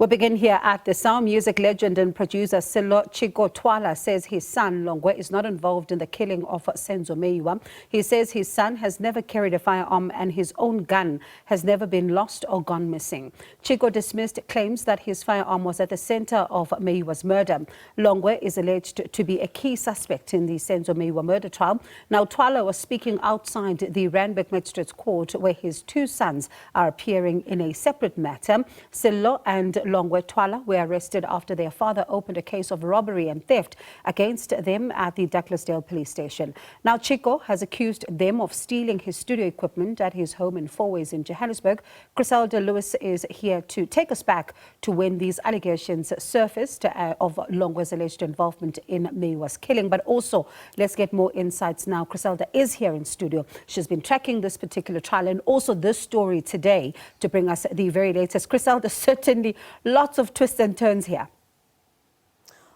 We begin here at the sound. Music legend and producer Sello Chicco Twala says his son Longwe is not involved in the killing of Senzo Meyiwa. He says his son has never carried a firearm and his own gun has never been lost or gone missing. Chicco dismissed claims that his firearm was at the center of Meyiwa's murder. Longwe is alleged to be a key suspect in the Senzo Meyiwa murder trial. Now, Twala was speaking outside the Randburg Magistrate Court, where his two sons are appearing in a separate matter. Sello and Longwe Twala were arrested after their father opened a case of robbery and theft against them at the Douglasdale police station. Now, Chicco has accused them of stealing his studio equipment at his home in Fourways in Johannesburg. Chriselda Lewis is here to take us back to when these allegations surfaced of Longwe's alleged involvement in Meyiwa's killing. But also, let's get more insights now. Chriselda is here in studio. She's been tracking this particular trial and also this story today to bring us the very latest. Chriselda, certainly lots of twists and turns here.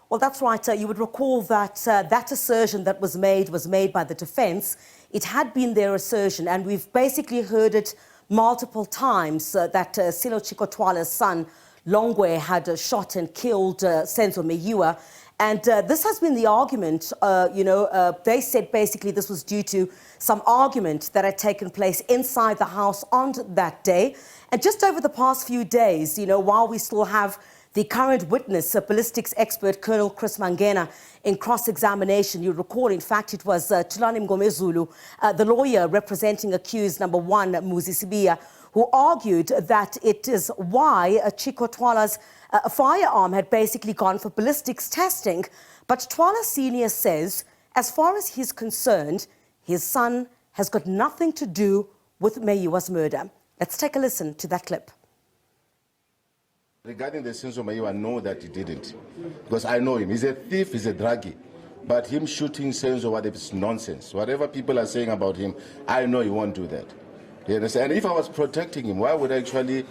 Well, that's right. You would recall that that assertion that was made by the defense. It had been their assertion, and we've basically heard it multiple times that Sello Chicco Twala's son, Longwe, had shot and killed Senzo Meyiwa. And this has been the argument. They said basically this was due to some argument that had taken place inside the house on that day. And just over the past few days, while we still have the current witness, ballistics expert Colonel Chris Mangena, in cross-examination, you recall, in fact, it was Tulani Mgomezulu, the lawyer representing accused number one, Muzi Sibia, who argued that it is why Chicco Twala's firearm had basically gone for ballistics testing. But Twala Senior says, as far as he's concerned, his son has got nothing to do with Meyiwa's murder. Let's take a listen to that clip. Regarding the Senzo Meyiwa, I know that he didn't, because I know him. He's a thief, he's a druggie. But him shooting Senzo, what is nonsense. Whatever people are saying about him, I know he won't do that. You understand? And if I was protecting him, why would I actually,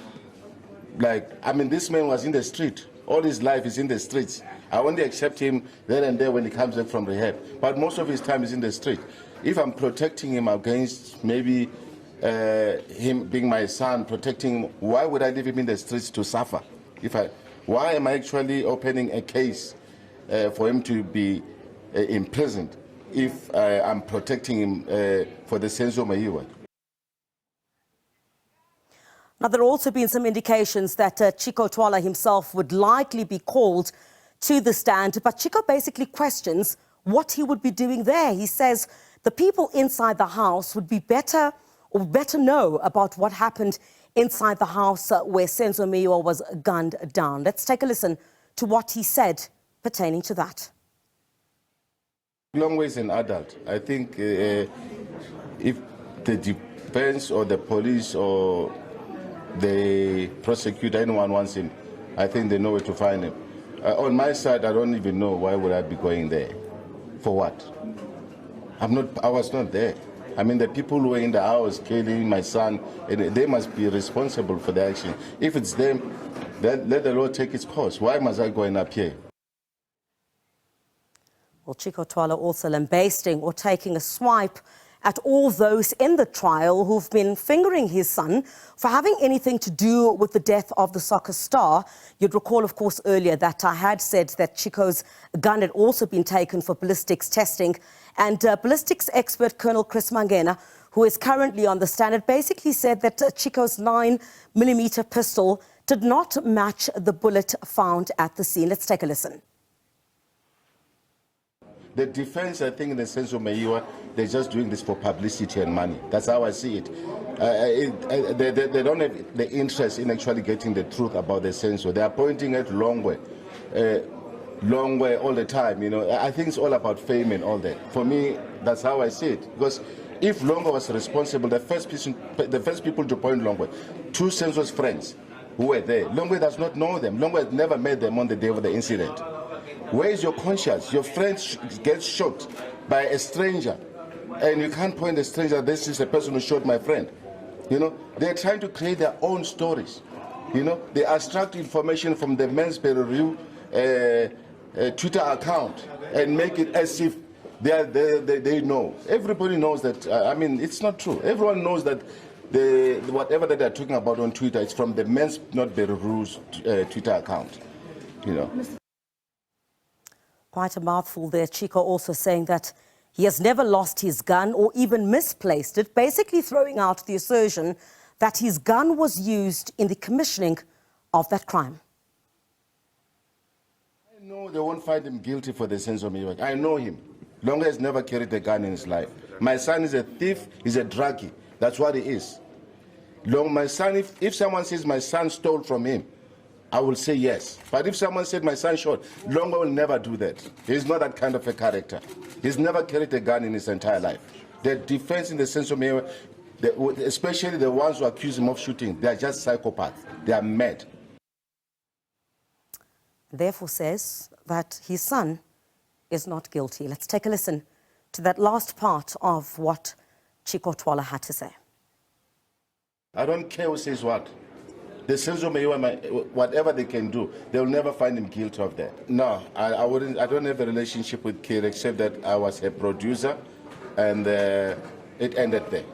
this man was in the street. All his life is in the streets. I only accept him there and there when he comes back from rehab. But most of his time is in the street. If I'm protecting him against maybe him being my son, protecting him, why would I leave him in the streets to suffer? Why am I actually opening a case for him to be imprisoned if I'm protecting him for the Senzo Meyiwa? Now, there have also been some indications that Chicco Twala himself would likely be called to the stand, but Chicco basically questions what he would be doing there. He says the people inside the house would be better know about what happened inside the house where Senzo Meyiwa was gunned down. Let's take a listen to what he said pertaining to that. Longwe is an adult. I think if the defense or the police or the prosecutor, anyone wants him, I think they know where to find him. On my side, I don't even know why would I be going there. For what? I was not there. I mean, the people who were in the house killing my son, they must be responsible for the action. If it's them, let the law take its course. Why must I go and appear? Well, Chicco Twala also lambasting or taking a swipe at all those in the trial who've been fingering his son for having anything to do with the death of the soccer star. You'd recall, of course, earlier that I had said that Chicco's gun had also been taken for ballistics testing. And ballistics expert Colonel Chris Mangena, who is currently on the stand, had basically said that Chicco's 9mm pistol did not match the bullet found at the scene. Let's take a listen. The defense, I think, in the Senzo Meyiwa, they're just doing this for publicity and money. That's how I see it. They don't have the interest in actually getting the truth about the Senzo. They are pointing at Longwe all the time. I think it's all about fame and all that. For me, that's how I see it. Because if Longwe was responsible, the first people to point Longwe, two Senzo's friends who were there. Longwe does not know them. Longwe had never met them on the day of the incident. Where is your conscience? Your friend gets shot by a stranger, and you can't point the stranger, this is the person who shot my friend. They're trying to create their own stories. They extract information from the Mansbury Review Twitter account and make it as if they know. Everybody knows that, it's not true. Everyone knows that whatever that they're talking about on Twitter, it's from the Men's Not Very Rules Twitter account, you know. Quite a mouthful there. Chicco also saying that he has never lost his gun or even misplaced it, basically throwing out the assertion that his gun was used in the commissioning of that crime. I know they won't find him guilty for the Senzo Meyiwa. I know him. Longwe has never carried a gun in his life. My son is a thief, he's a druggie. That's what he is. My son, if someone says my son stole from him, I will say yes. But if someone said my son shot, Longwe will never do that. He's not that kind of a character. He's never carried a gun in his entire life. The defense in the Senzo Meyiwa, especially the ones who accuse him of shooting, they are just psychopaths. They are mad. Therefore says that his son is not guilty. Let's take a listen to that last part of what Chicco Twala had to say. I don't care who says what. The Senzo Meyiwa, whatever they can do, they'll never find him guilty of that. No, I wouldn't. I don't have a relationship with Kid except that I was a producer, and it ended there.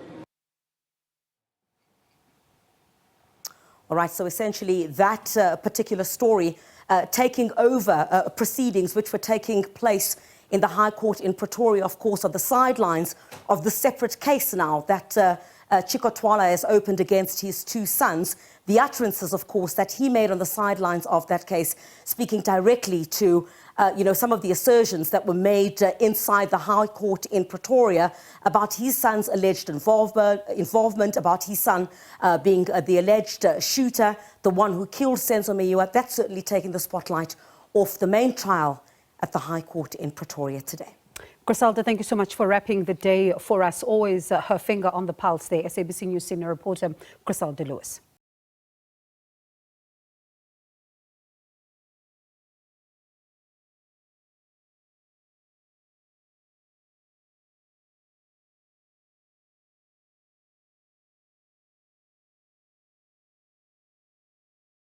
All right, so essentially that particular story taking over proceedings which were taking place in the High Court in Pretoria, of course, on the sidelines of the separate case now that Chicco Twala has opened against his two sons. The utterances, of course, that he made on the sidelines of that case, speaking directly to, some of the assertions that were made inside the High Court in Pretoria about his son's alleged involvement, about his son being the alleged shooter, the one who killed Senzo Meyiwa. That's certainly taking the spotlight off the main trial at the High Court in Pretoria today. Chriselda, thank you so much for wrapping the day for us. Always her finger on the pulse there. SABC News Senior Reporter Chriselda Lewis.